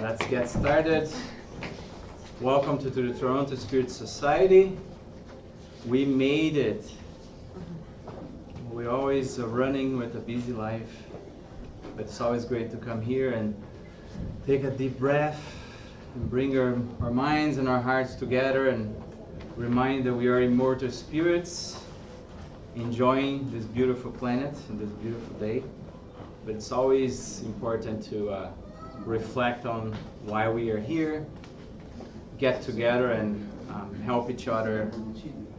Let's get started. Welcome to the Toronto Spirit Society. We made it. We're always running with a busy life, but it's always great to come here and take a deep breath and bring our minds and our hearts together and remind that we are immortal spirits enjoying this beautiful planet and this beautiful day. But it's always important to reflect on why we are here, get together and help each other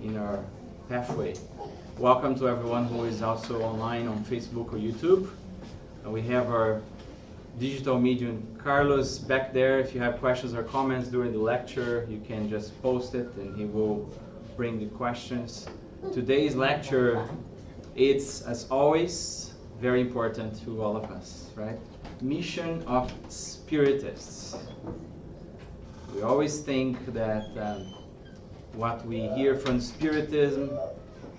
in our pathway. Welcome to everyone who is also online on Facebook or YouTube. We have our digital medium Carlos back there. If you have questions or comments during the lecture, you can just post it and he will bring the questions. Today's lecture, it's as always very important to all of us, right? Mission of Spiritists. We always think that what we hear from Spiritism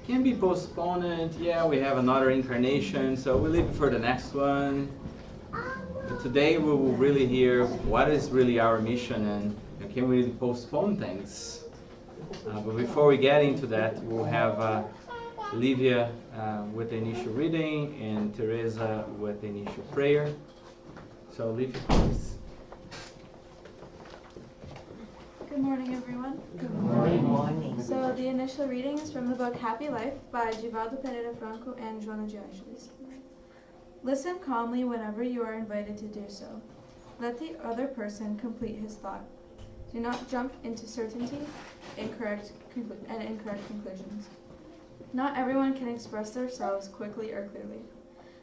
can be postponed. Yeah, we have another incarnation, so we leave it for the next one. But today we will really hear what is really our mission and can we postpone things. But before we get into that, we'll have Livia with the initial reading and Teresa with the initial prayer. So Livia, please. Good morning, everyone. Good morning. So the initial reading is from the book Happy Life by Givaldo Pereira Franco and Joana de Angelis. Listen calmly whenever you are invited to do so. Let the other person complete his thought. Do not jump into certainty and incorrect conclusions. Not everyone can express themselves quickly or clearly,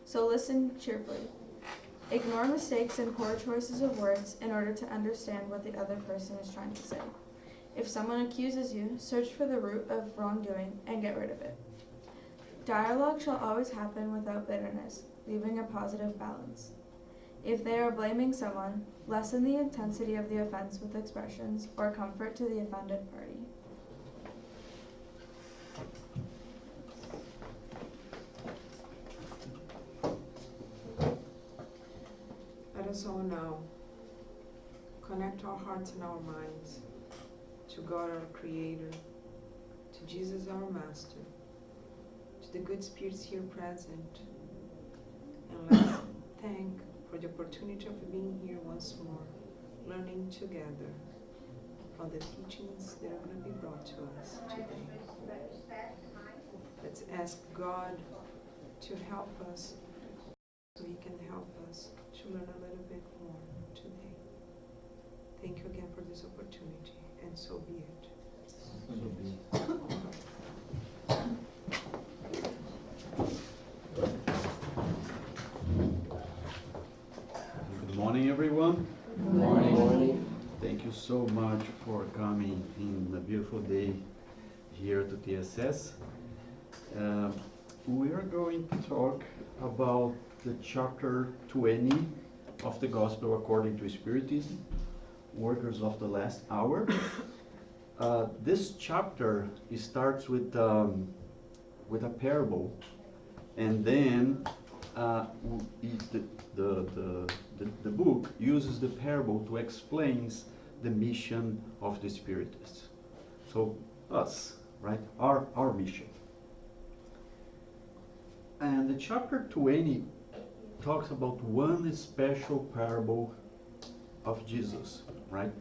so listen cheerfully. Ignore mistakes and poor choices of words in order to understand what the other person is trying to say. If someone accuses you, search for the root of wrongdoing and get rid of it. Dialogue shall always happen without bitterness, leaving a positive balance. If they are blaming someone, lessen the intensity of the offense with expressions or comfort to the offended party. Let us all now connect our hearts and our minds to God our Creator, to Jesus our Master, to the good spirits here present, and let's thank for the opportunity of being here once more, learning together from the teachings that are going to be brought to us today. Let's ask God to help us so He can help us to learn a little bit more today. Thank you again for this opportunity, and so be it. Good morning, everyone. Good morning. Thank you so much for coming in a beautiful day here to TSS. We are going to talk about the chapter 20 of the Gospel according to Spiritism, Workers of the Last Hour. This chapter starts with a parable, and then the book uses the parable to explain the mission of the Spiritists. So us, right? Our mission. And the chapter 20 talks about one special parable of Jesus, right?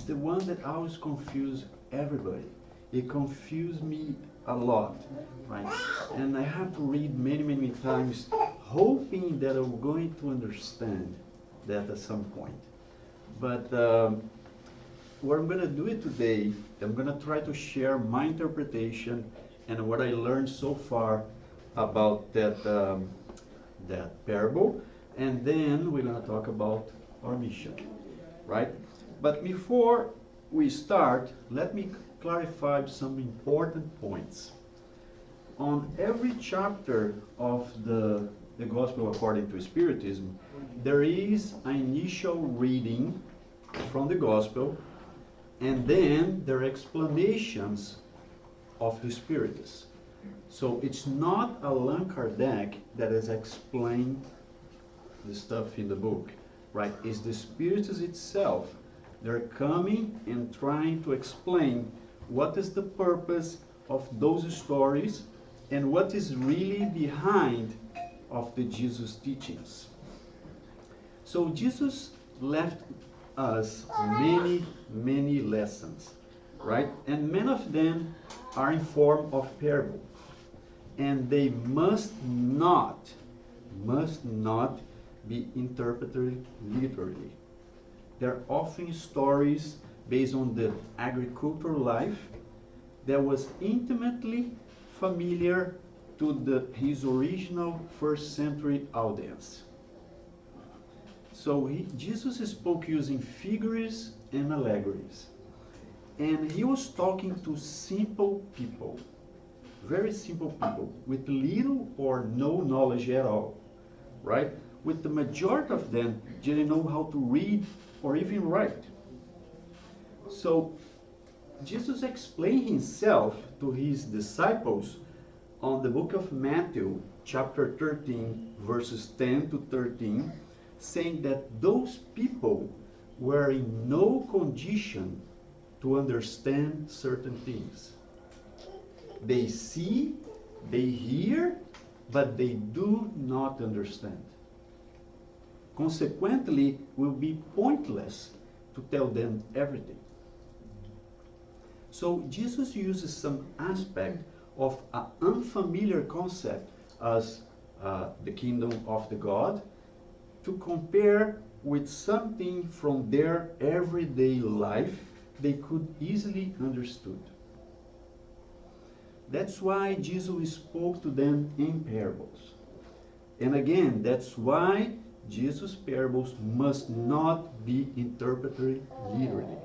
The one that always confuses everybody. It confused me a lot, right? And I have to read many times, hoping that I'm going to understand that at some point. But what I'm going to do it today, I'm going to try to share my interpretation and what I learned so far about that parable, and then we're going to talk about our mission, right? But before we start, let me clarify some important points. On every chapter of the Gospel according to Spiritism, there is an initial reading from the Gospel, and then there are explanations of the Spiritists. So it's not Allan Kardec that has explained the stuff in the book, right? It's the Spiritists itself. They're coming and trying to explain what is the purpose of those stories and what is really behind of the Jesus teachings. So Jesus left us many, many lessons, right? And many of them are in form of parable. And they must not be interpreted literally. They're often stories based on the agricultural life that was intimately familiar to his original first century audience. So Jesus spoke using figures and allegories. And he was talking to simple people, very simple people, with little or no knowledge at all, right? With the majority of them didn't know how to read or even write. So Jesus explained himself to his disciples on the book of Matthew, chapter 13, verses 10 to 13, saying that those people were in no condition to understand certain things. They see, they hear, but they do not understand. Consequently, it will be pointless to tell them everything. So Jesus uses some aspect of an unfamiliar concept as the kingdom of the God to compare with something from their everyday life they could easily understood. That's why Jesus spoke to them in parables. And again, that's why Jesus' parables must not be interpreted literally.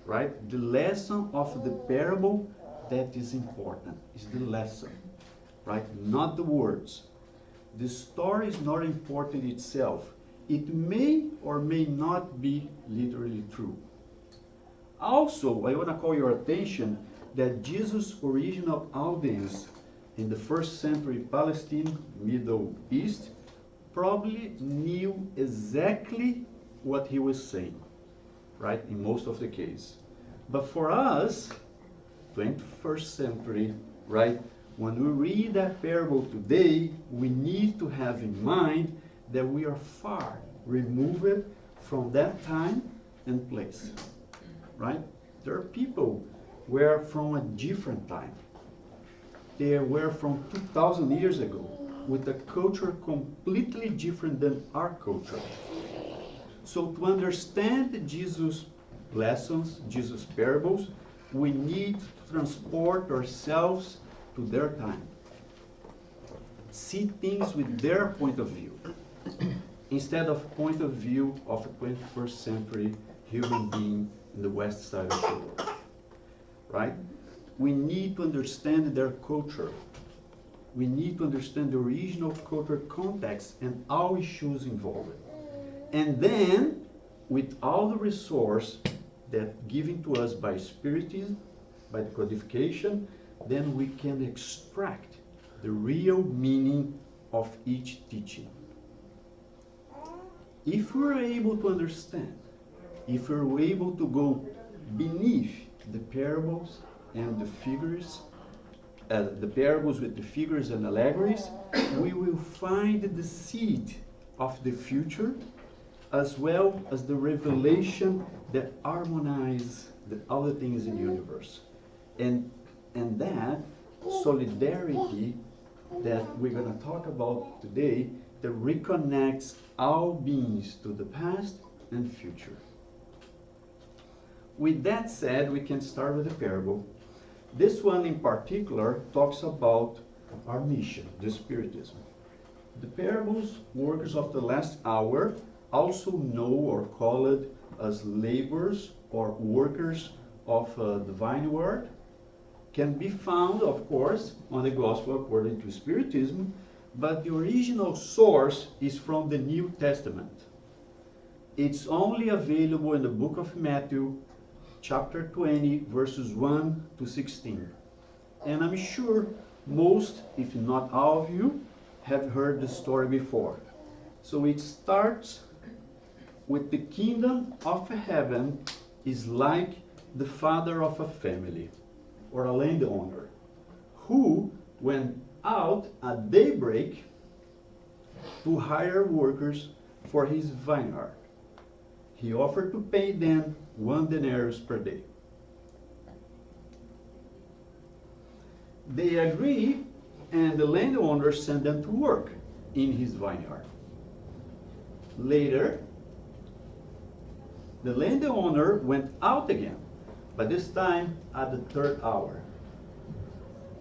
Right? The lesson of the parable that is important is the lesson, right? Not the words. The story is not important itself. It may or may not be literally true. Also, I want to call your attention that Jesus' original audience in the first century Palestine, Middle East, probably knew exactly what he was saying, right, in most of the case. But for us, 21st century, right, when we read that parable today, we need to have in mind that we are far removed from that time and place, right? There are people who were from a different time. They were from 2,000 years ago, with a culture completely different than our culture. So to understand Jesus' lessons, Jesus' parables, we need to transport ourselves to their time. See things with their point of view, instead of point of view of a 21st century human being in the west side of the world. Right? We need to understand their culture. We need to understand the original cultural context and all issues involved. And then, with all the resource that given to us by Spiritism, by the codification, then we can extract the real meaning of each teaching. If we're able to understand, if we're able to go beneath the parables and the figures, the parables with the figures and allegories, we will find the seed of the future, as well as the revelation that harmonize the other things in the universe. And that solidarity that we're going to talk about today, that reconnects all beings to the past and future. With that said, we can start with the parable. This one in particular talks about our mission, the Spiritism. The parables, workers of the last hour, also know or called as laborers or workers of the vineyard, can be found, of course, on the Gospel according to Spiritism, but the original source is from the New Testament. It's only available in the book of Matthew, chapter 20, verses 1 to 16. And I'm sure most, if not all of you, have heard the story before. So it starts with the kingdom of heaven is like the father of a family, or a landowner, who went out at daybreak to hire workers for his vineyard. He offered to pay them 1 denarius per day. They agree, and the landowner sent them to work in his vineyard. Later, the landowner went out again, but this time at the 3rd hour,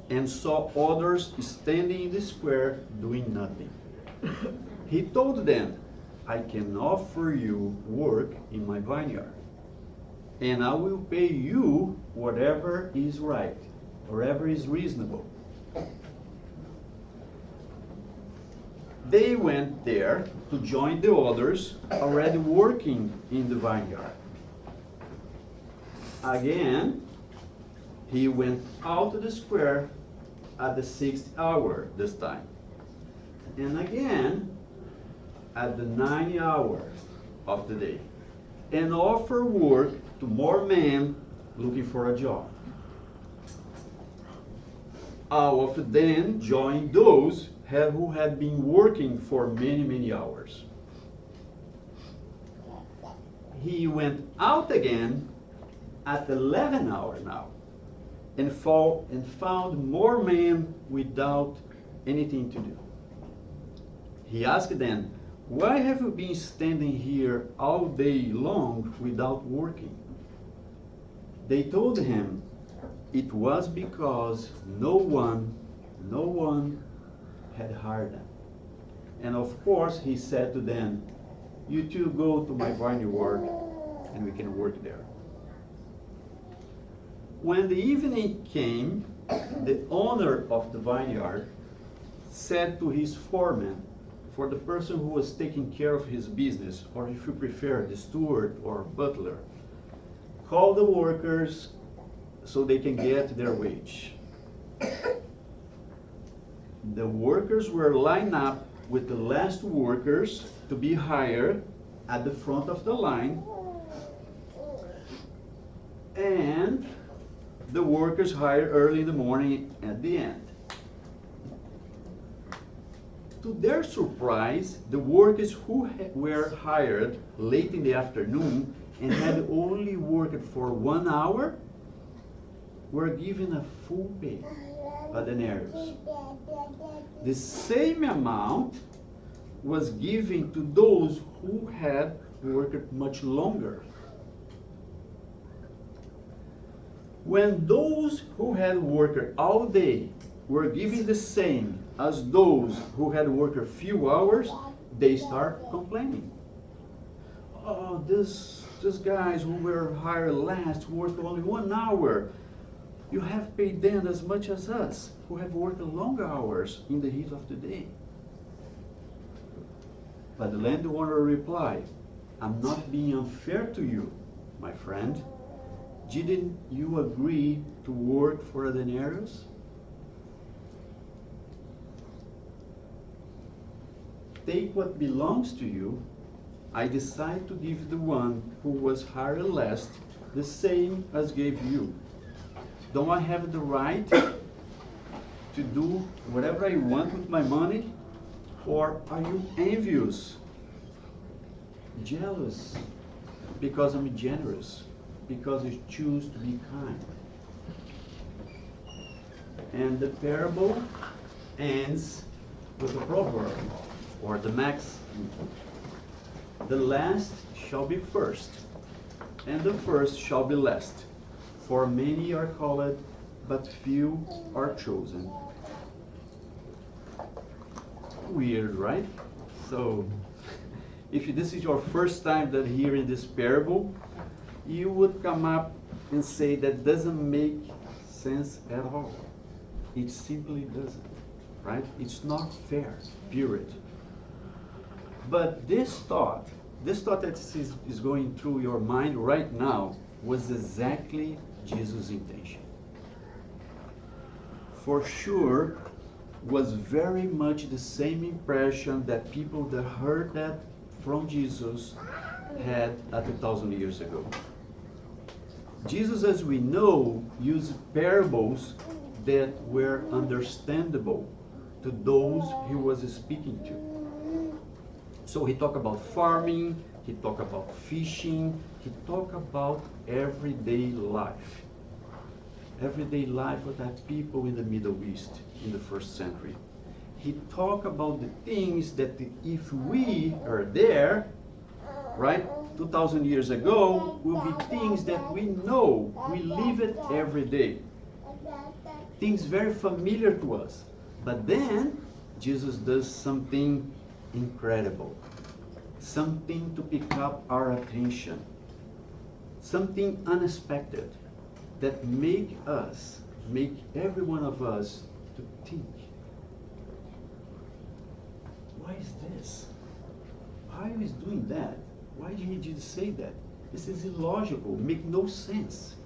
and saw others standing in the square doing nothing. He told them, I can offer you work in my vineyard, and I will pay you whatever is right, whatever is reasonable. They went there to join the others already working in the vineyard. Again, he went out to the square at the 6th hour this time. And again, at the 9th hour of the day. And offered work to more men looking for a job. All of them joined those who had been working for many, many hours. He went out again at the 11th hour now, and found more men without anything to do. He asked them, why have you been standing here all day long without working? They told him, it was because no one had hired them. And of course he said to them, you two go to my vineyard and we can work there. When the evening came, the owner of the vineyard said to his foreman, for the person who was taking care of his business, or if you prefer, the steward or butler, call the workers so they can get their wage. The workers were lined up with the last workers to be hired at the front of the line, and the workers hired early in the morning at the end. To their surprise, the workers who were hired late in the afternoon and had only worked for 1 hour were given a full pay, a denarius. The same amount was given to those who had worked much longer. When those who had worked all day were given the same as those who had worked a few hours, they start complaining. Oh, these guys who were hired last worked only 1 hour. You have paid them as much as us, who have worked longer hours in the heat of the day. But the landowner replied, I'm not being unfair to you, my friend. Didn't you agree to work for a denarius? Take what belongs to you. I decide to give the one who was hired last the same as gave you. Don't I have the right to do whatever I want with my money? Or are you envious, jealous, because I'm generous, because you choose to be kind? And the parable ends with a proverb, or the maxim. The last shall be first, and the first shall be last. For many are called, but few are chosen. weird, right? So, if this is your first time that hearing this parable, you would come up and say that doesn't make sense at all. It simply doesn't, right? It's not fair, period. But this thought that is going through your mind right now was exactly Jesus' intention. For sure, was very much the same impression that people that heard that from Jesus had 2,000 years ago. Jesus, as we know, used parables that were understandable to those he was speaking to. So he talked about farming, he talked about fishing, he talked about everyday life. Everyday life of that people in the Middle East in the first century. He talked about the things that if we are there, right, 2,000 years ago, will be things that we know, we live it every day. Things very familiar to us. But then, Jesus does something incredible. Something to pick up our attention. Something unexpected that make every one of us to think. Why is this? Why is doing that? Why did he just say that? This is illogical, make no sense.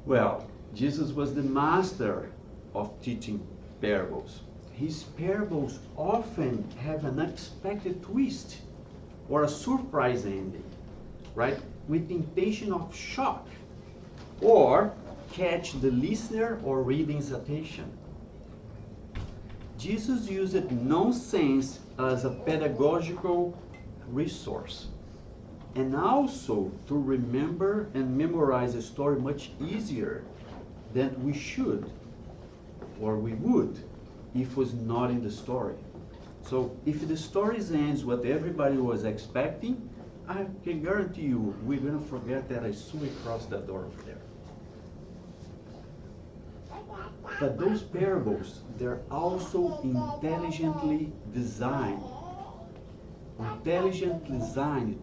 Well, Jesus was the master of teaching parables. His parables often have an unexpected twist or a surprise ending, right? With the intention of shock or catch the listener or reader's attention. Jesus used nonsense as a pedagogical resource, and also to remember and memorize a story much easier than we should or we would if it was not in the story. So if the story ends what everybody was expecting, I can guarantee you we're going to forget that I saw across that door over there. But those parables, they're also intelligently designed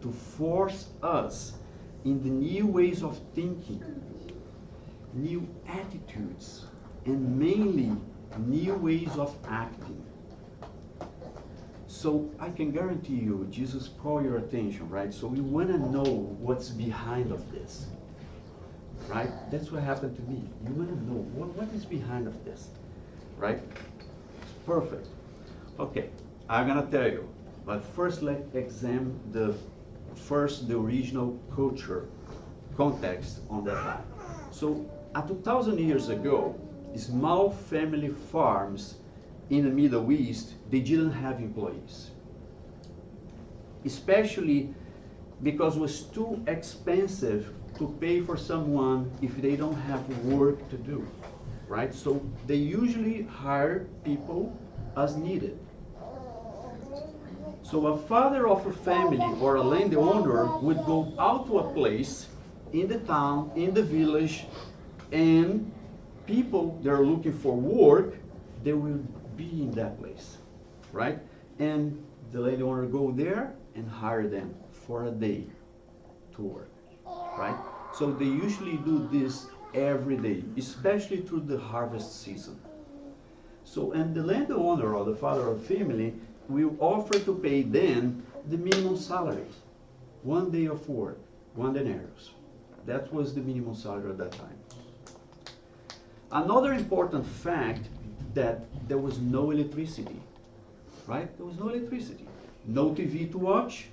to force us in the new ways of thinking, new attitudes, and mainly new ways of acting. So I can guarantee you, Jesus called your attention, right? So you want to know what's behind of this, right? That's what happened to me. You want to know what is behind of this, right? Perfect. Okay, I'm gonna tell you, but first let's examine the original culture context on that time. So 2,000 years ago, small family farms in the Middle East, they didn't have employees. Especially because it was too expensive to pay for someone if they don't have work to do, right? So they usually hire people as needed. So a father of a family or a landowner would go out to a place in the town, in the village, and people that are looking for work, they will be in that place, right? And the landowner go there and hire them for a day to work, right? So they usually do this every day, especially through the harvest season. So, and the landowner or the father of family will offer to pay them the minimum salary. 1 day of work, 1 denarius. That was the minimum salary at that time. Another important fact that there was no electricity, right? There was no electricity. No TV to watch,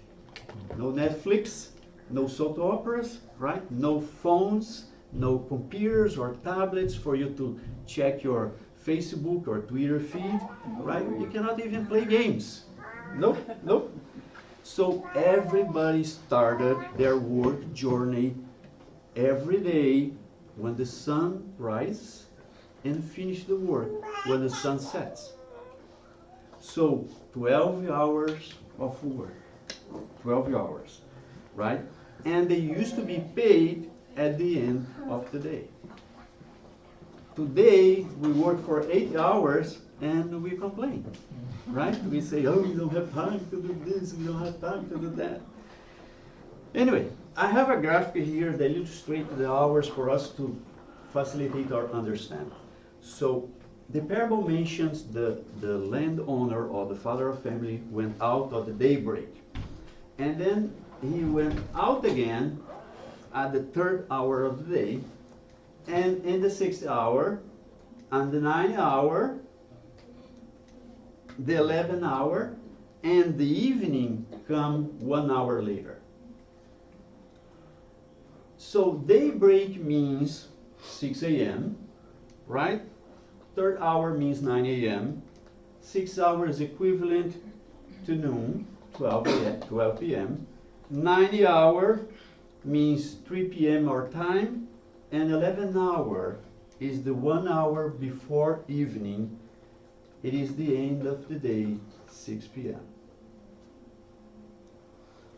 no Netflix, no soap operas, right? No phones, no computers or tablets for you to check your Facebook or Twitter feed, right? You cannot even play games. Nope. So everybody started their work journey every day when the sun rises and finish the work when the sun sets. So 12 hours of work, 12 hours, right? And they used to be paid at the end of the day. Today, we work for 8 hours and we complain, right? We say, oh, we don't have time to do this, we don't have time to do that. Anyway, I have a graphic here that illustrates the hours for us to facilitate our understanding. So the parable mentions the landowner or the father of family went out at the daybreak. And then he went out again at the 3rd hour of the day, and in the 6th hour, and the 9th hour, the 11th hour, and the evening come 1 hour later. So daybreak means 6 a.m., right? 3rd hour means 9 a.m. 6 hours equivalent to noon, 12 p.m. 9 hour means 3 p.m. our time, and 11 hour is the 1 hour before evening. It is the end of the day, 6 p.m.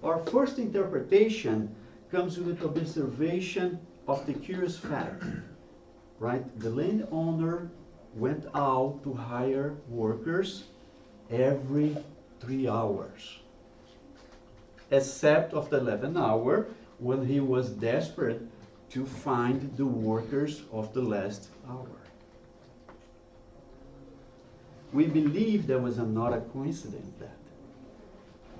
Our first interpretation comes with the observation of the curious fact, right? The landowner went out to hire workers every 3 hours, except of the 11th hour when he was desperate to find the workers of the last hour. We believe there was not a coincidence that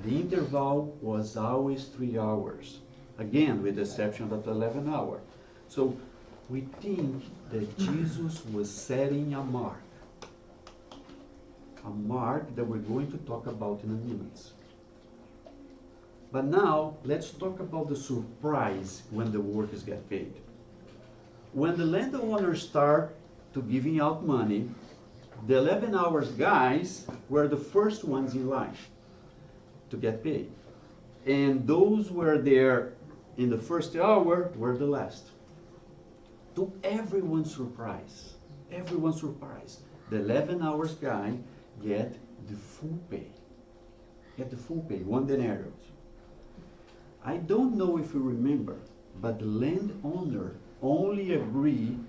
the interval was always 3 hours, again with the exception of the 11th hour. So we think that Jesus was setting a mark that we're going to talk about in a minute. But now, let's talk about the surprise when the workers get paid. When the landowners start to giving out money, the 11 hours guys were the first ones in line to get paid. And those who were there in the first hour were the last. To everyone's surprise, the 11 hours guy get the full pay. Get the full pay, 1 denarius. I don't know if you remember, but the landowner only agreed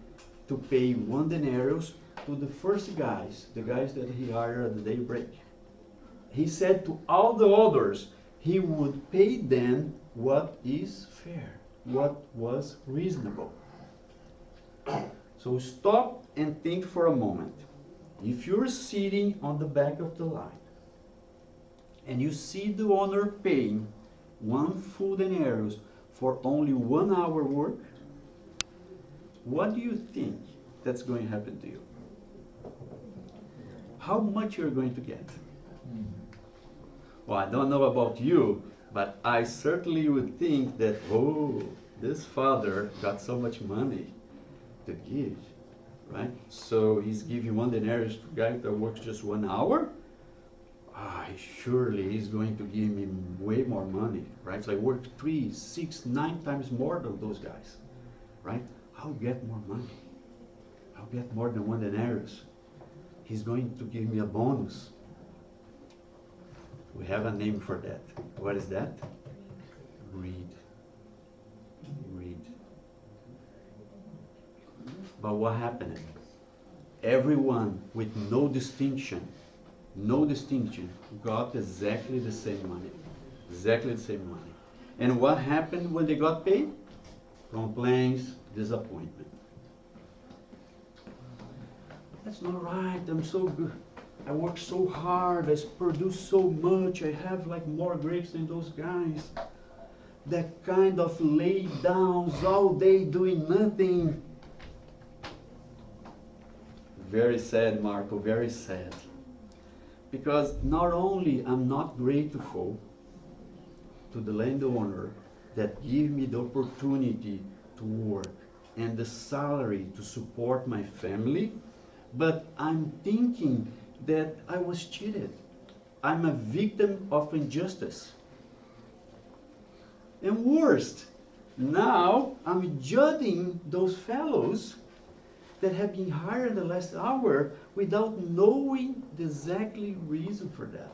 to pay 1 denarius to the first guys, the guys that he hired at the daybreak. He said to all the others, he would pay them what is fair, what was reasonable. So stop and think for a moment. If you're sitting on the back of the line and you see the owner paying 1 full denarius for only 1 hour work, what do you think that's going to happen to you? How much you're going to get? Well, I don't know about you, but I certainly would think that, oh, this father got so much money to give, right? So he's giving 1 denarius to a guy that works just 1 hour? Surely he's going to give me way more money, right? So I work 3, 6, 9 times more than those guys, right? I'll get more money. I'll get more than 1 denarius. He's going to give me a bonus. We have a name for that. What is that? Greed. Greed. But what happened? Everyone with no distinction, got exactly the same money. Exactly the same money. And what happened when they got paid? Complaints, disappointment. That's not right. I'm so good. I work so hard. I produce so much. I have like more grapes than those guys. That kind of lay downs all day doing nothing. Very sad, Marco, very sad. Because not only I'm not grateful to the landowner that gave me the opportunity to work and the salary to support my family, but I'm thinking that I was cheated. I'm a victim of injustice. And worst, now I'm judging those fellows that have been hired in the last hour without knowing the exactly reason for that.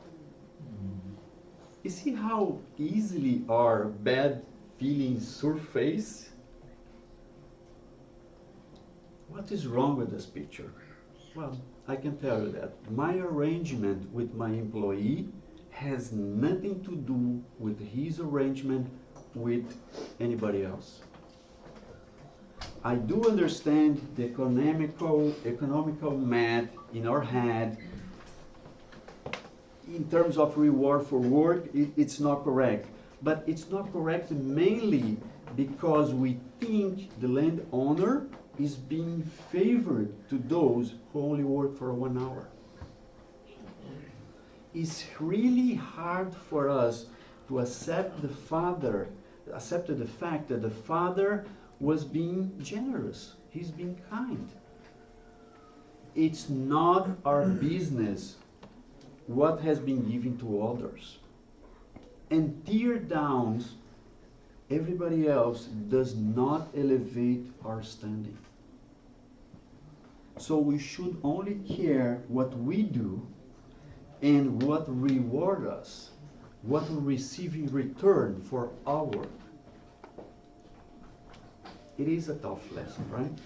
You see how easily our bad feelings surface? What is wrong with this picture? Well, I can tell you that my arrangement with my employee has nothing to do with his arrangement with anybody else. I do understand the economical math in our head. In terms of reward for work, it's not correct. But it's not correct mainly because we think the landowner is being favored to those who only work for 1 hour. It's really hard for us to accept the fact that the father was being generous. He's being kind. It's not our business what has been given to others. And tear downs everybody else does not elevate our standing. So we should only care what we do and what reward us, what we receive in return for our work. It is a tough lesson, right?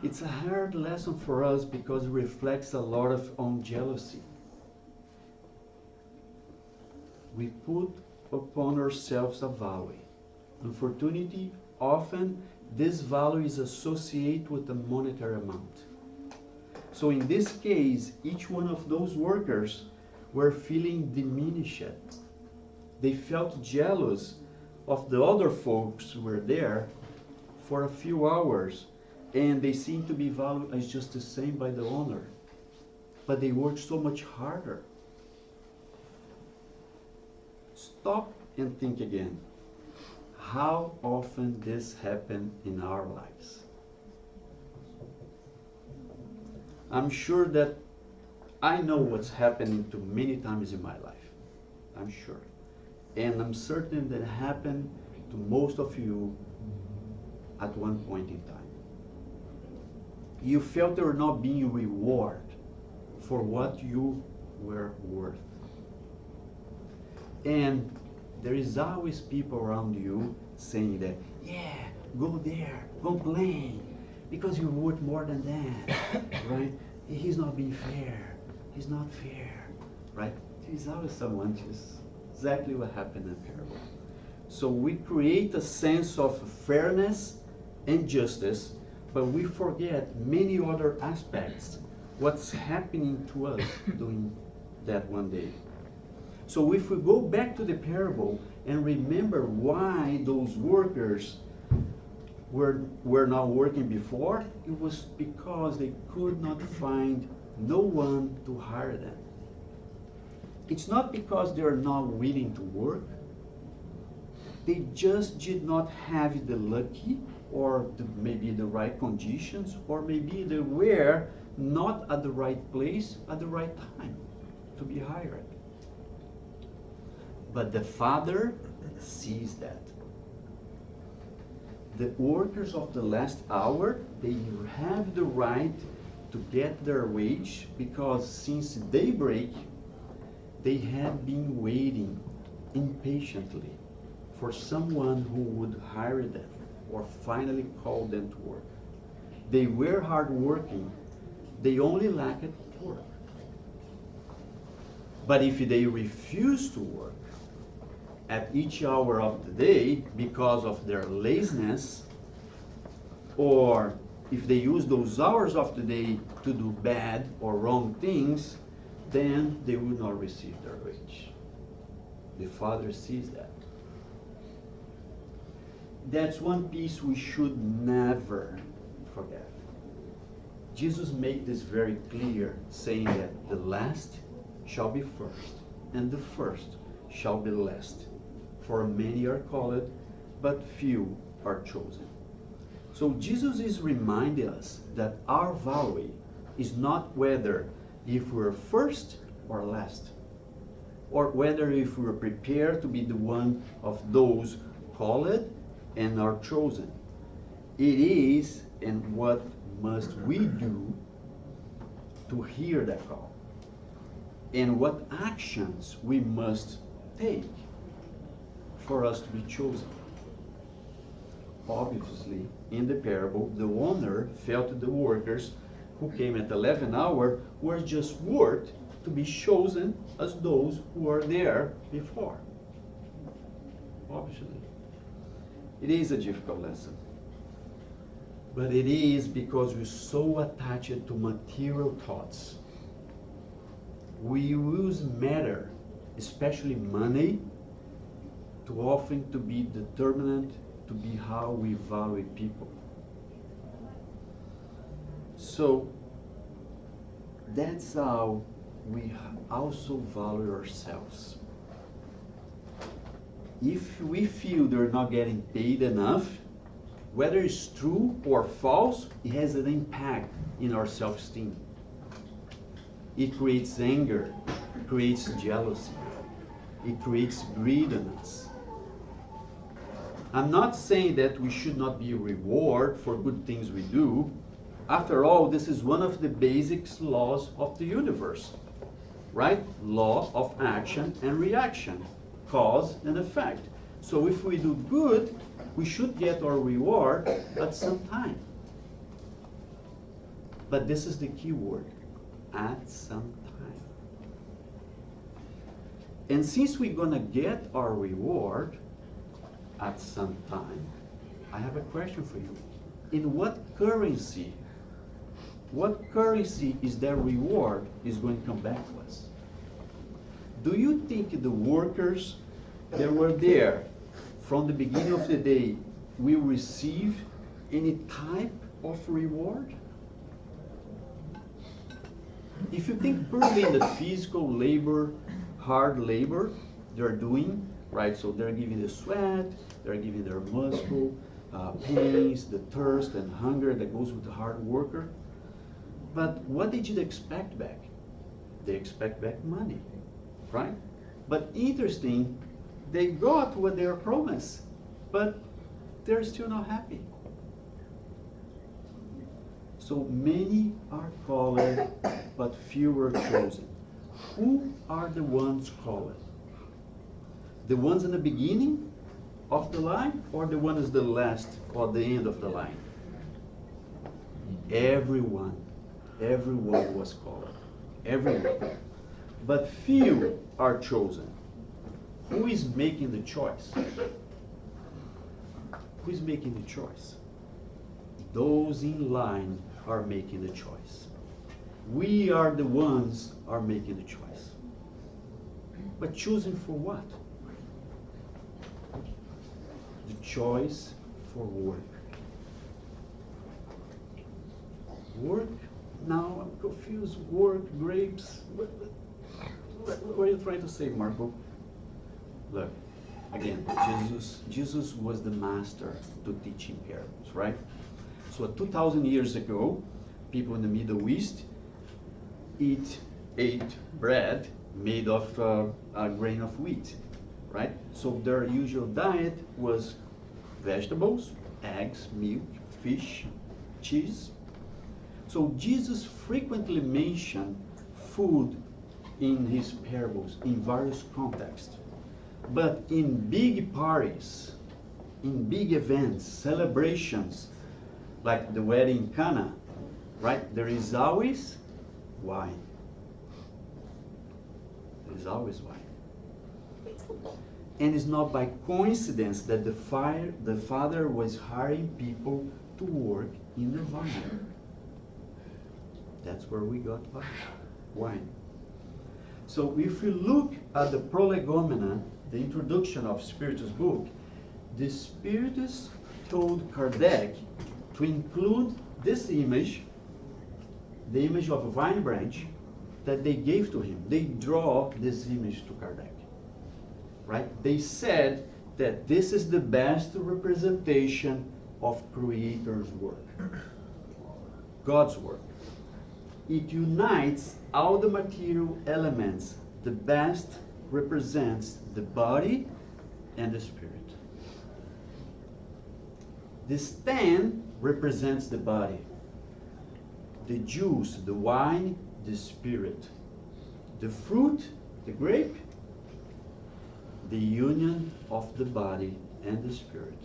It's a hard lesson for us because it reflects a lot of on jealousy. We put upon ourselves a value. Unfortunately, often this value is associated with a monetary amount. So in this case, each one of those workers were feeling diminished. They felt jealous of the other folks who were there for a few hours, and they seemed to be valued as just the same by the owner. But they worked so much harder. Stop and think again. How often this happened in our lives? I'm sure that I know what's happening to many times in my life. I'm sure. And I'm certain that it happened to most of you at one point in time. You felt you were not being rewarded for what you were worth. And there is always people around you saying that, yeah, go there, complain, because you're worth more than that, right? He's not being fair. He's not fair, right? There's always someone, just exactly what happened in the parable. So we create a sense of fairness and justice, but we forget many other aspects, what's happening to us doing that one day. So if we go back to the parable and remember why those workers were not working before, it was because they could not find no one to hire them. It's not because they are not willing to work. They just did not have the lucky or maybe the right conditions, or maybe they were not at the right place at the right time to be hired. But the Father sees that. The workers of the last hour, they have the right to get their wage because since daybreak, they have been waiting impatiently for someone who would hire them or finally call them to work. They were hardworking. They only lacked work. But if they refuse to work at each hour of the day because of their laziness, or if they use those hours of the day to do bad or wrong things, then they will not receive their wage. The Father sees that. That's one piece we should never forget. Jesus made this very clear, saying that the last shall be first, and the first shall be last. For many are called, but few are chosen. So Jesus is reminding us that our value is not whether if we're first or last, or whether if we're prepared to be the one of those called and are chosen. It is, and what must we do to hear that call, and what actions we must take for us to be chosen. Obviously, in the parable, the owner felt the workers who came at 11 hour were just worth to be chosen as those who were there before. Obviously. It is a difficult lesson. But it is because we're so attached to material thoughts. We use matter, especially money, too often to be determinant, to be how we value people. So that's how we also value ourselves. If we feel they're not getting paid enough, whether it's true or false, it has an impact in our self-esteem. It creates anger, it creates jealousy, it creates greediness. I'm not saying that we should not be rewarded for good things we do. After all, this is one of the basic laws of the universe, right? Law of action and reaction, cause and effect. So if we do good, we should get our reward at some time. But this is the key word, at some time. And since we're gonna get our reward at some time, I have a question for you. In what currency is that reward is going to come back to us? Do you think the workers that were there from the beginning of the day will receive any type of reward? If you think purely in the physical labor, hard labor they're doing, right? So they're giving the sweat, they're giving their muscle, pains, the thirst and hunger that goes with the hard worker. But what did you expect back? They expect back money, right? But interesting, they got what they were promised, but they're still not happy. So many are called, but few are chosen. Who are the ones called? The ones in the beginning of the line, or the ones the last or the end of the line? Everyone was called. Everyone. But few are chosen. Who is making the choice? Who is making the choice? Those in line are making the choice. We are the ones are making the choice. But choosing for what? The choice for work. Work? Now I'm confused. Work, grapes. What are you trying to say, Marco? Look, again, Jesus was the master to teaching parables, right? So 2,000 years ago, people in the Middle East ate bread made of a grain of wheat, right? So their usual diet was vegetables, eggs, milk, fish, cheese. So Jesus frequently mentioned food in his parables in various contexts. But in big parties, in big events, celebrations, like the wedding in Cana, right? There is always wine. There is always wine. And it's not by coincidence that the Father was hiring people to work in the vineyard. That's where we got wine. So if we look at the prolegomena, the introduction of Spiritist's book, the Spiritists told Kardec to include this image, the image of a vine branch that they gave to him. They draw this image to Kardec, right? They said that this is the best representation of Creator's work, God's work. It unites all the material elements. The best represents the body and the spirit. The stand represents the body. The juice, the wine, the spirit. The fruit, the grape, the union of the body and the spirit.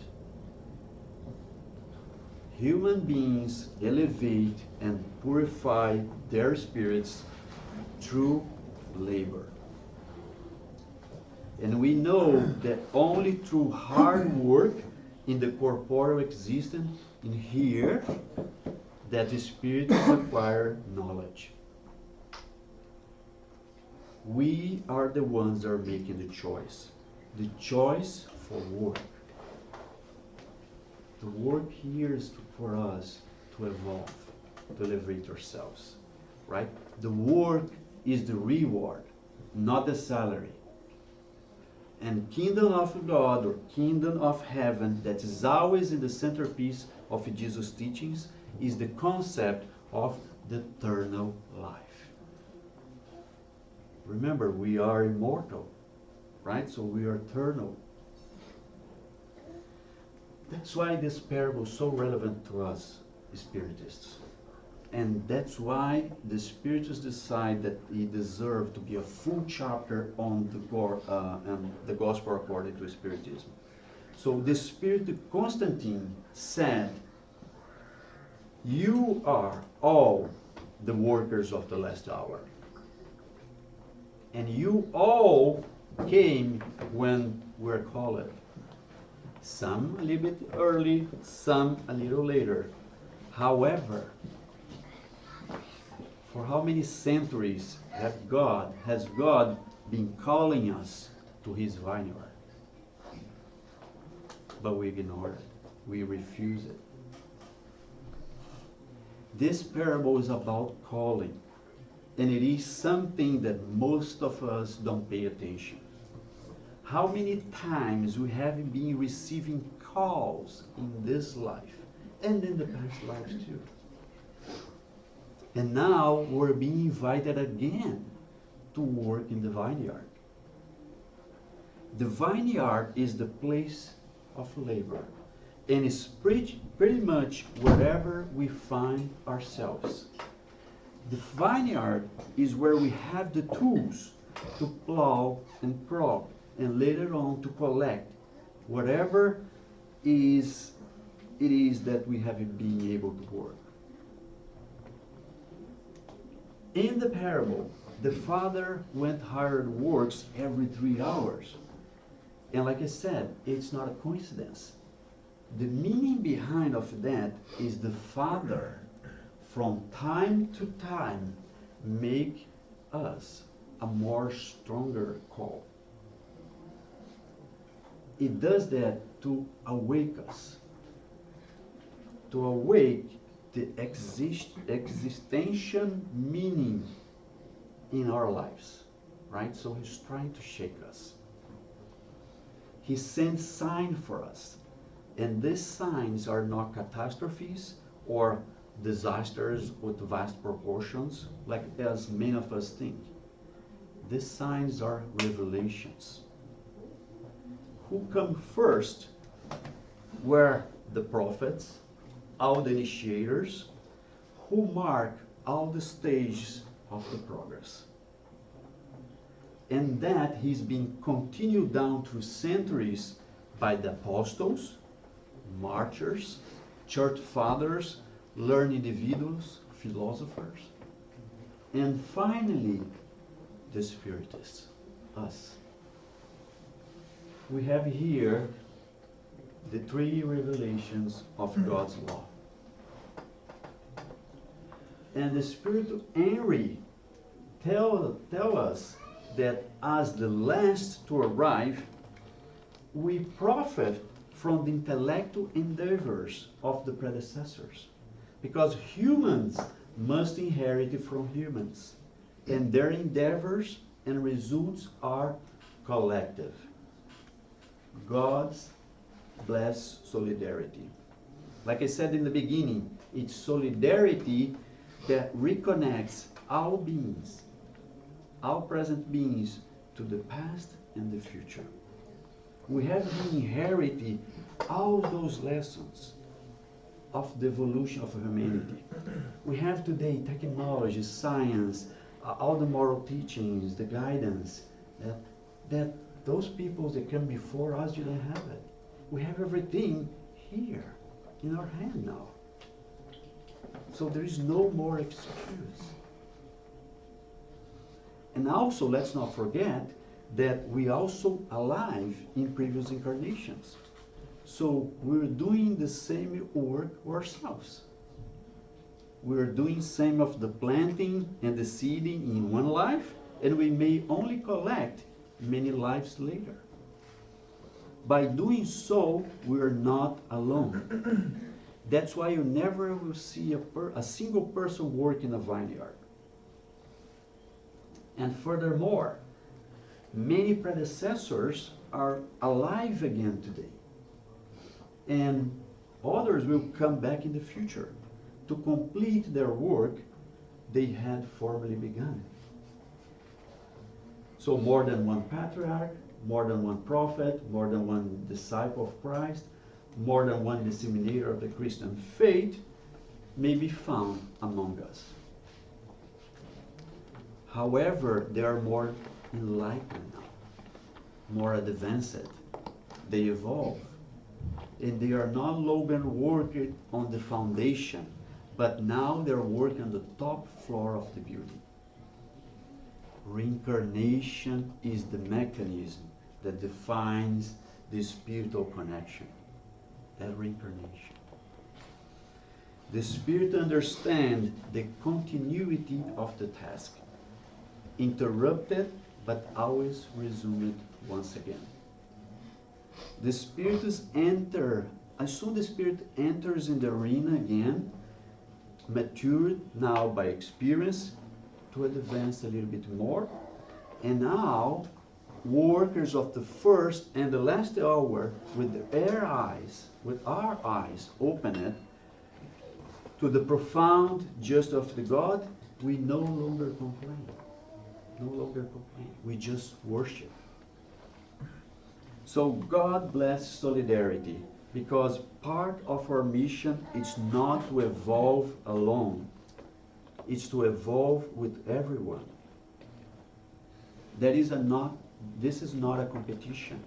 human beings elevate and purify their spirits through labor. And we know that only through hard work in the corporeal existence in here that the spirits acquire knowledge. We are the ones that are making the choice for work. The work here is for us to evolve, to elevate ourselves, right? The work is the reward, not the salary. And kingdom of God or kingdom of heaven, that is always in the centerpiece of Jesus' teachings, is the concept of the eternal life. Remember, we are immortal, right? So we are eternal. That's why this parable is so relevant to us, Spiritists. And that's why the Spiritists decide that it deserves to be a full chapter on the Gospel according to Spiritism. So the Spirit Constantine said, "You are all the workers of the last hour. And you all came when we're called. Some a little bit early, some a little later. However, for how many centuries has God been calling us to his vineyard? But we ignore it. We refuse it. This parable is about calling. And it is something that most of us don't pay attention. How many times we have been receiving calls in this life and in the past lives too. And now we're being invited again to work in the vineyard. The vineyard is the place of labor, and it's pretty much wherever we find ourselves. The vineyard is where we have the tools to plow and crop, and later on to collect whatever it is that we have been able to work. In the parable, the father went hired works every 3 hours. And like I said, it's not a coincidence. The meaning behind of that is the father from time to time make us a more stronger call. It does that to awake us, to awake the existential meaning in our lives, right? So he's trying to shake us. He sends signs for us, and these signs are not catastrophes or disasters with vast proportions, like as many of us think. These signs are revelations. Who come first were the prophets, all the initiators, who mark all the stages of the progress. And that has been continued down through centuries by the apostles, martyrs, church fathers, learned individuals, philosophers, and finally, the Spiritists, us. We have here the 3 revelations of God's law. And the Spirit of Henry tell us that as the last to arrive, we profit from the intellectual endeavors of the predecessors. Because humans must inherit from humans. And their endeavors and results are collective. God's blessed solidarity. Like I said in the beginning, it's solidarity that reconnects all beings, all present beings, to the past and the future. We have been inheriting all those lessons of the evolution of humanity. We have today technology, science, all the moral teachings, the guidance that those people that came before us didn't have it. We have everything here in our hand now. So there is no more excuse. And also, let's not forget that we also alive in previous incarnations. So we're doing the same work ourselves. We're doing same of the planting and the seeding in one life, and we may only collect many lives later. By doing so, we're not alone. That's why you never will see a single person work in a vineyard. And furthermore, many predecessors are alive again today. And others will come back in the future to complete their work they had formerly begun. So more than one patriarch, more than one prophet, more than one disciple of Christ, more than one disseminator of the Christian faith may be found among us. However, they are more enlightened now, more advanced. They evolve. And they are no longer working on the foundation, but now they're working on the top floor of the building. Reincarnation is the mechanism that defines the spiritual connection. That reincarnation. The spirit understands the continuity of the task, interrupted but always resumed once again. The spirits enter, as soon as the spirit enters in the arena again, matured now by experience, to advance a little bit more, and now workers of the first and the last hour with our eyes opened to the profound justice of the God, we no longer complain. No longer complain. We just worship. So God bless solidarity, because part of our mission is not to evolve alone. It's to evolve with everyone. This is not a competition.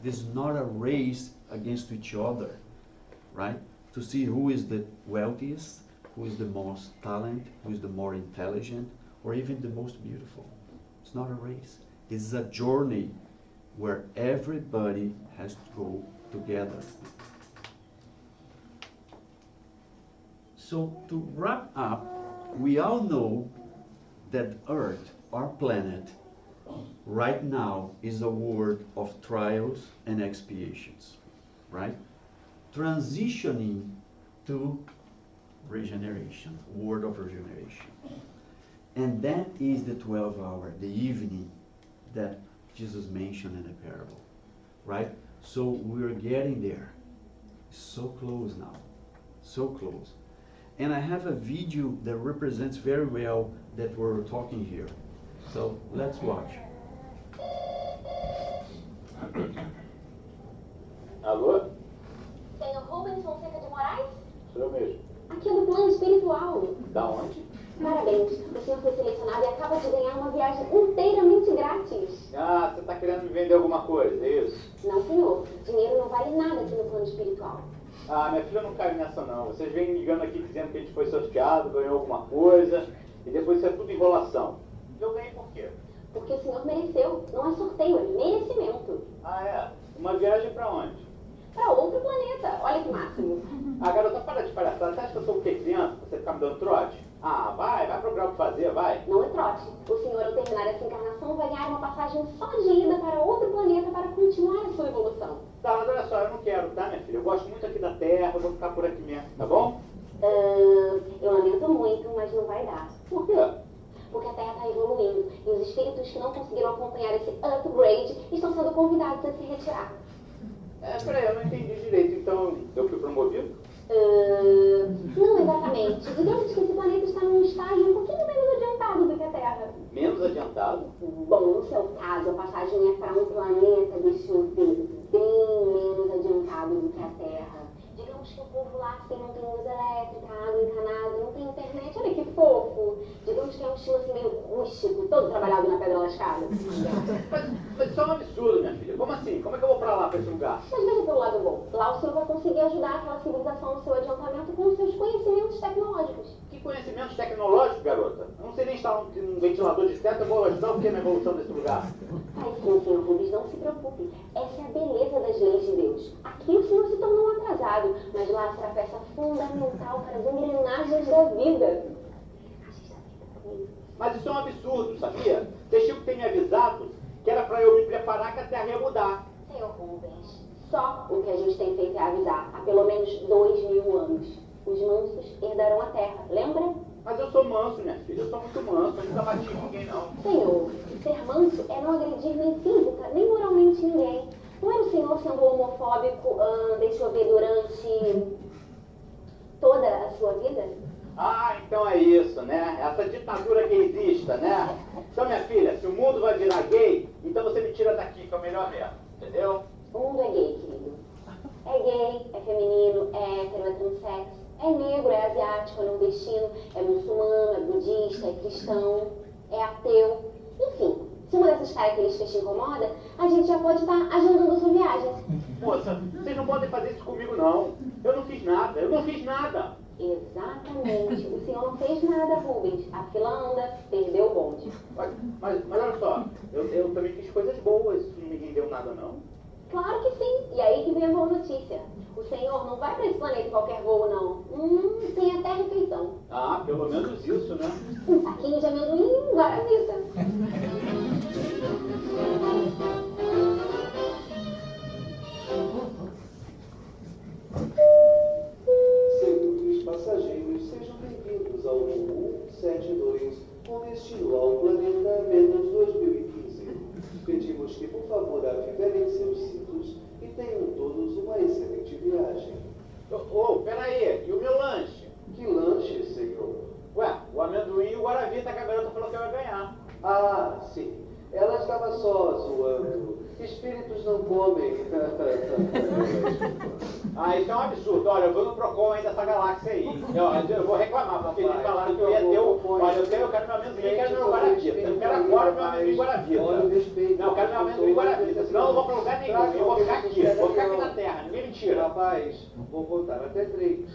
This is not a race against each other, right? To see who is the wealthiest, who is the most talented, who is the more intelligent, or even the most beautiful. It's not a race. This is a journey where everybody has to go together. So to wrap up, we all know that Earth, our planet, right now is a world of trials and expiations, right? Transitioning to regeneration, world of regeneration. And that is the 12 hour, the evening that Jesus mentioned in the parable, right? So we're getting there. So close now, so close. And I have a video that represents very well that we're talking here. So let's watch. Alô? Senhor Rubens Fonseca de Moraes? Sou eu mesmo. Aqui é do plano espiritual. Da onde? Parabéns, o senhor foi selecionado e acaba de ganhar uma viagem inteiramente grátis. Ah, você está querendo me vender alguma coisa, é isso? Não, senhor. Dinheiro não vale nada aqui no plano espiritual. Ah, minha filha não cai nessa não. Vocês vêm ligando aqui dizendo que a gente foi sorteado, ganhou alguma coisa, e depois isso é tudo enrolação. E eu ganhei por quê? Porque o senhor mereceu. Não é sorteio, é merecimento. Ah, é? Uma viagem pra onde? Para outro planeta. Olha que máximo. Ah, garota, para de palhaçada. Você acha que eu sou o quê, criança? Pra você ficar me dando trote? Ah, vai procurar o que fazer, vai. Não é trote. O senhor, ao terminar essa encarnação, vai ganhar uma passagem só de ida para outro planeta para continuar a sua evolução. Tá, mas olha só, eu não quero, tá, minha filha? Eu gosto muito aqui da Terra, eu vou ficar por aqui mesmo, tá bom? Eu lamento muito, mas não vai dar. Por quê? Porque a Terra está evoluindo e os espíritos que não conseguiram acompanhar esse upgrade estão sendo convidados a se retirar. Peraí, eu não entendi direito. Então, eu fui promovido? Não exatamente. Digamos que esse planeta está num estágio um pouquinho menos adiantado do que a Terra. Menos adiantado? Bom, no seu caso, a passagem é para um planeta, deixa eu ver, bem menos adiantado do que a Terra. Digamos que o povo lá assim, não tem luz elétrica, água encanada, não tem internet. Olha que fofo. Digamos que é um estilo assim meio rústico, todo trabalhado na pedra lascada. Mas isso é um absurdo, minha filha. Como assim? Como é que eu vou pra lá, pra esse lugar? Mas veja pelo lado bom. Lá o senhor vai conseguir ajudar aquela civilização no seu adiantamento com os seus conhecimentos tecnológicos. tecnológicos. Que conhecimentos tecnológicos, garota? Eu não sei nem instalar um ventilador de teto, eu vou ajudar o que na evolução desse lugar? Ai, sim, senhor Rubens, não se preocupe. Essa é a beleza das leis de Deus. Aqui o senhor se tornou um atrasado, mas lá será peça fundamental para as engrenagens da vida. Mas isso é um absurdo, sabia? Vocês tinham que ter me avisado que era para eu me preparar que a Terra ia mudar. Senhor Rubens, só o que a gente tem feito é avisar há pelo menos 2000 anos. Os mansos herdarão a terra, lembra? Mas eu sou manso, minha filha, eu sou muito manso, eu nunca bati em ninguém, não. Senhor, ser manso é não agredir nem física, nem moralmente ninguém. Não era o senhor sendo homofóbico, deixa eu ver, durante toda a sua vida? Ah, então é isso, né? Essa ditadura gaysista, né? Então, minha filha, se o mundo vai virar gay, então você me tira daqui, que é o melhor mesmo, entendeu? O mundo é gay, querido. É gay, é feminino, é hétero, é transexo, é negro, é asiático, é nordestino, é muçulmano, é budista, é cristão, é ateu. Enfim, se uma dessas características te incomoda, a gente já pode estar agendando sua viagem. Moça, vocês não podem fazer isso comigo, não. Eu não fiz nada, eu não fiz nada. Exatamente. O senhor não fez nada, Rubens. A fila anda, perdeu o bonde. Mas olha só, eu também fiz coisas boas, ninguém deu nada, não. Claro que sim. E aí que vem a boa notícia. O senhor não vai para esse planeta em qualquer voo, não. Tem até refeição. Ah, pelo menos isso, né? Um saquinho de amendoim e um guaravita. Senhores passageiros, sejam bem-vindos ao voo 172 com destino ao planeta menos 2015. Pedimos que, por favor, afivelem seus cintos e tenham todos uma excelente viagem. Peraí, e o meu lanche? Que lanche, senhor? Ué, o amendoim e o guaravita que a garota falou que eu ia ganhar. Ah, sim. Ela estava só zoando. Espíritos não comem. Ah, isso é um absurdo. Olha, eu vou no Procon aí dessa galáxia aí. Eu vou reclamar, porque eles falaram que eu ia ter o... Olha, eu quero meu amendoim e quero meu guaravita. Eu quero agora meu amendoim e guaravita. Não, eu quero meu amendoim e guaravita. Senão eu não vou pra lugar nenhum. Eu vou ficar aqui. Vou ficar aqui na Terra. Ninguém me tira. Rapaz, vou contar até 3.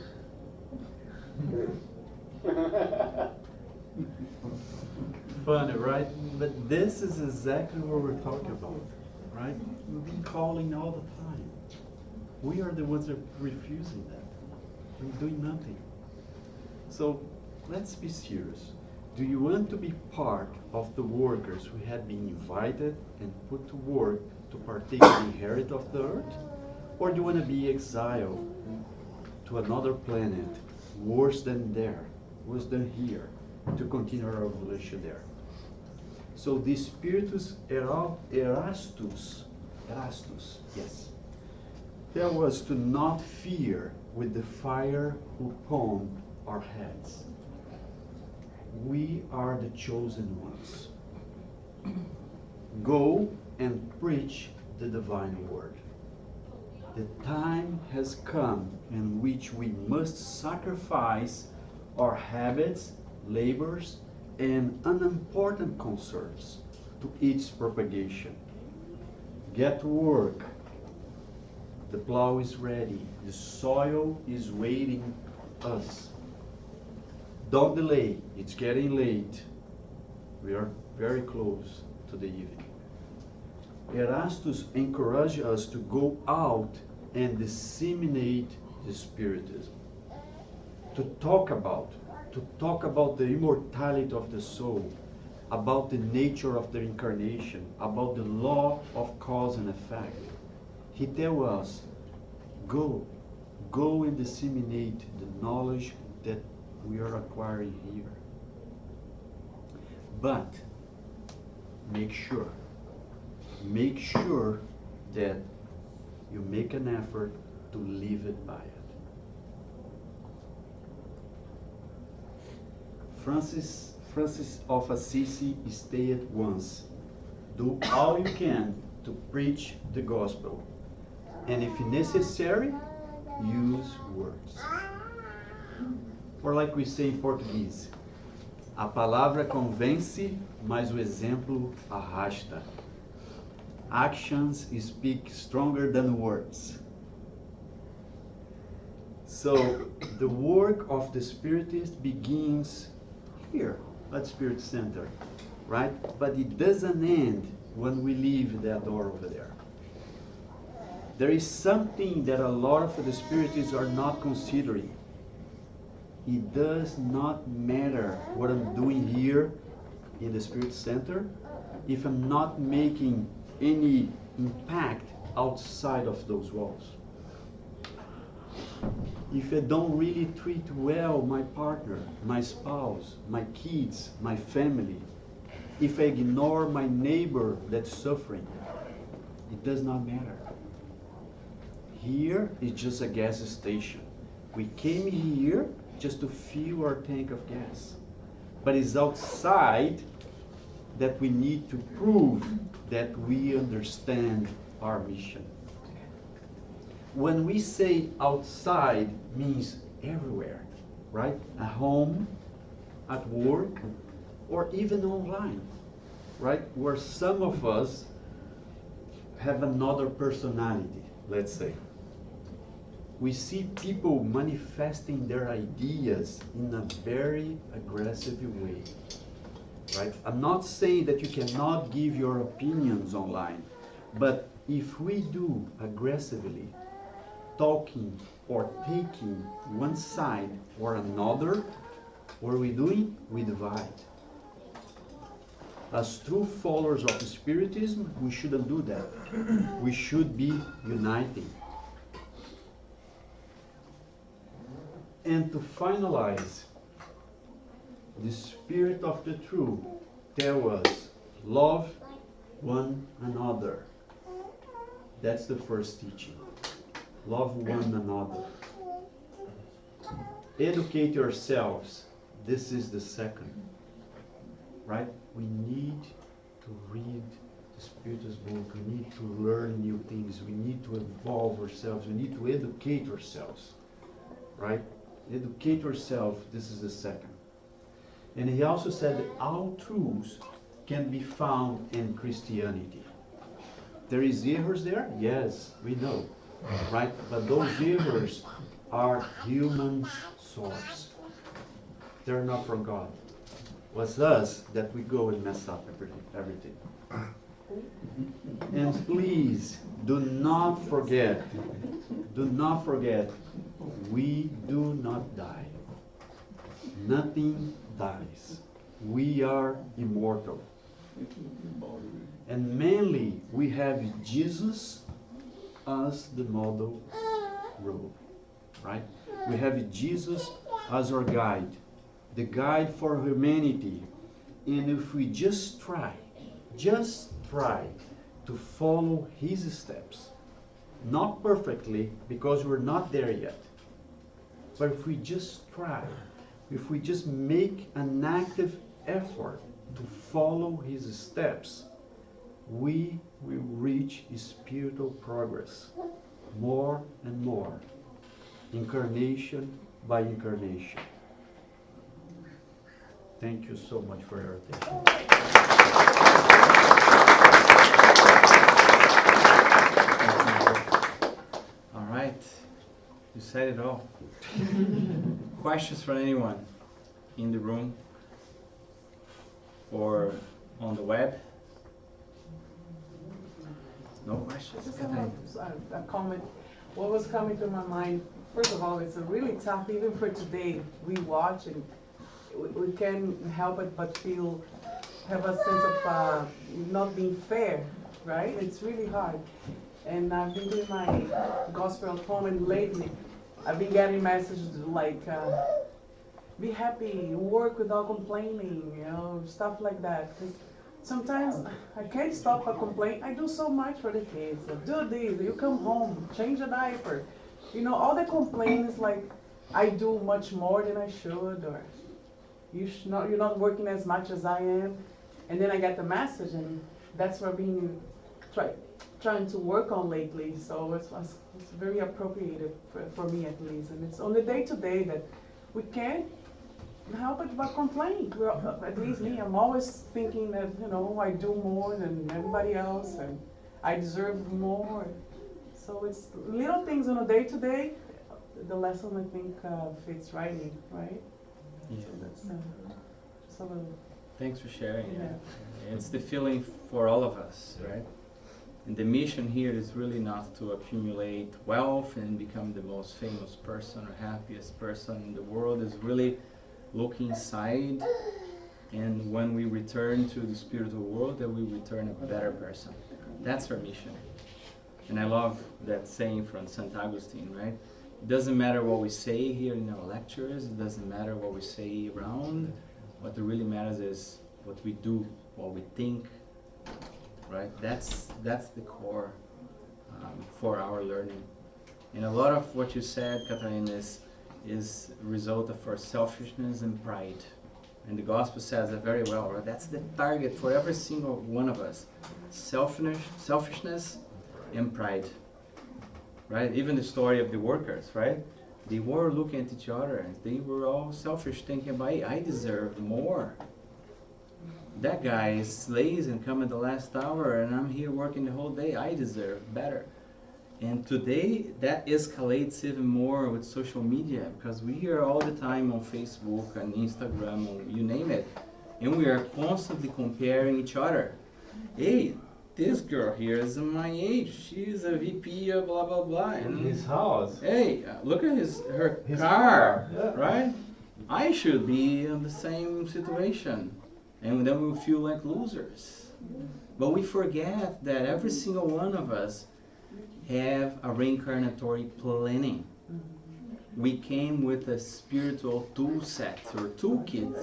Funny, right? But this is exactly what we're talking about, right? We've been calling all the time. We are the ones that are refusing that. We're doing nothing. So let's be serious. Do you want to be part of the workers who have been invited and put to work to partake in the inheritance of the earth? Or do you want to be exiled to another planet, worse than there, worse than here, to continue our evolution there? So the Spiritus Erastus, yes, tell us to not fear with the fire upon our heads. We are the chosen ones. Go and preach the divine word. The time has come in which we must sacrifice our habits, labors, and unimportant concerns to its propagation. Get to work. The plow is ready. The soil is waiting us. Don't delay. It's getting late. We are very close to the evening. Erastus encouraged us to go out and disseminate the Spiritism. To talk about the immortality of the soul, about the nature of the incarnation, about the law of cause and effect. He tells us, go and disseminate the knowledge that we are acquiring here. But make sure that you make an effort to live it by it. Francis of Assisi stated once, do all you can to preach the gospel, and if necessary, use words. Or like we say in Portuguese, a palavra convence, mas o exemplo arrasta. Actions speak stronger than words. So the work of the Spiritist begins here at Spirit Center, right? But it doesn't end when we leave that door over there. There is something that a lot of the Spiritists are not considering. It does not matter what I'm doing here in the Spirit Center if I'm not making any impact outside of those walls. If I don't really treat well my partner, my spouse, my kids, my family, if I ignore my neighbor that's suffering, it does not matter. Here is just a gas station. We came here just to fill our tank of gas. But it's outside that we need to prove that we understand our mission. When we say outside, means everywhere, right? At home, at work, or even online, right? Where some of us have another personality, let's say. We see people manifesting their ideas in a very aggressive way, right? I'm not saying that you cannot give your opinions online, but if we do aggressively, talking or taking one side or another, what are we doing? We divide. As true followers of Spiritism, we shouldn't do that. We should be uniting. And to finalize, the Spirit of the Truth tells us, love one another. That's the first teaching. Love one another. Educate yourselves. This is the second. Right? We need to read the Spiritist book. We need to learn new things. We need to evolve ourselves. We need to educate ourselves. Right? Educate yourself. This is the second. And he also said that all truths can be found in Christianity. There is errors there? Yes, we know. Right? But those errors are human source. They're not from God. It was us that we go and mess up everything. And please, do not forget, we do not die. Nothing dies. We are immortal. And mainly, we have Jesus as the model role, right? We have Jesus as our guide, the guide for humanity. And if we just try to follow his steps, not perfectly, because we're not there yet, but if we just try, if we just make an active effort to follow his steps, we will reach spiritual progress more and more, incarnation by incarnation. Thank you so much for your attention. All right, you said it all. Questions from anyone in the room or on the web? No questions? Just a comment. What was coming to my mind, first of all, it's a really tough, even for today, we watch and we can't help it but have a sense of not being fair, right? It's really hard. And I've been doing my gospel at home, and lately I've been getting messages like, be happy, work without complaining, stuff like that. 'Cause sometimes I can't stop a complaint. I do so much for the kids. Do this, you come home, change a diaper. All the complaints like I do much more than I should, or you're not working as much as I am. And then I get the message, and that's what I've been trying to work on lately. So it's very appropriate for me at least. And it's on the day-to-day that we can't help it but complain. At least me, I'm always thinking that, I do more than everybody else and I deserve more. So it's little things on a day-to-day, the lesson I think fits writing, right? Yeah. So that's just a little. Thanks for sharing. Yeah. It's the feeling for all of us, right? And the mission here is really not to accumulate wealth and become the most famous person or happiest person in the world. Is really look inside, and when we return to the spiritual world, that we return a better person. That's our mission. And I love that saying from St. Augustine, right? It doesn't matter what we say here in our lectures, it doesn't matter what we say around. What really matters is what we do, what we think, right? That's the core for our learning. And a lot of what you said, Catherine, is a result of our selfishness and pride. And the gospel says it very well, right? That's the target for every single one of us. Selfishness and pride, right? Even the story of the workers, right? They were looking at each other and they were all selfish, thinking about, hey, I deserve more. That guy is lazy and come at the last hour, and I'm here working the whole day. I deserve better. And today, that escalates even more with social media, because we are all the time on Facebook and Instagram, or you name it, and we are constantly comparing each other. Hey, this girl here is my age. She's a VP of blah blah blah. And His house. hey, look at her His car, yeah. right? I should be in the same situation, and then we feel like losers. But we forget that every single one of us have a reincarnatory planning. We came with a spiritual tool set or toolkit,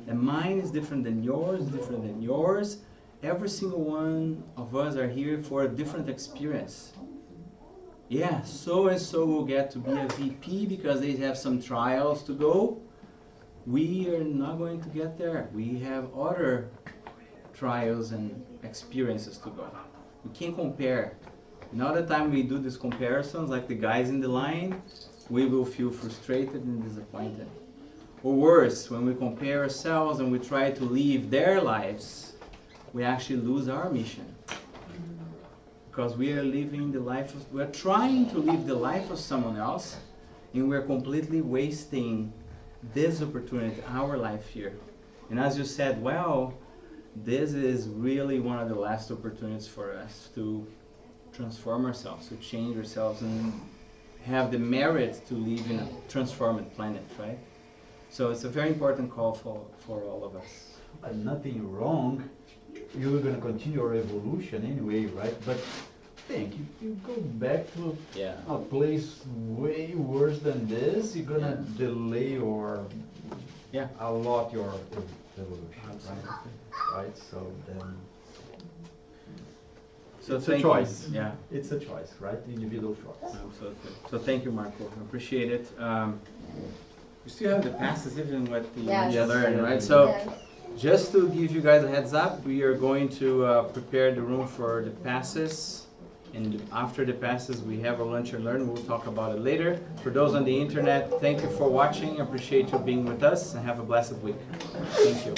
and mine is different than yours. Every single one of us are here for a different experience. Yeah, so and so will get to be a VP because they have some trials to go. We are not going to get there. We have other trials and experiences to go. We can't compare. And all the time we do these comparisons, like the guys in the line, we will feel frustrated and disappointed. Or worse, when we compare ourselves and we try to live their lives, we actually lose our mission. Because we are living the life of, we're trying to live the life of someone else, and we're completely wasting this opportunity, our life here. And as you said, well, this is really one of the last opportunities for us to transform ourselves, to change ourselves, and have the merit to live in a transformed planet, right? So it's a very important call for all of us. Nothing wrong. You're going to continue your evolution anyway, right? But think, if you go back to a place way worse than this, you're going to delay or a lot your evolution, right? So then it's a choice. Yeah, it's a choice, right? Individual choice. Absolutely. So thank you, Marco. I appreciate it. We still have the passes, even what you learned, right? So just to give you guys a heads up, we are going to prepare the room for the passes. And after the passes, we have a lunch and learn. We'll talk about it later. For those on the internet, thank you for watching. I appreciate you being with us, and have a blessed week. Thank you.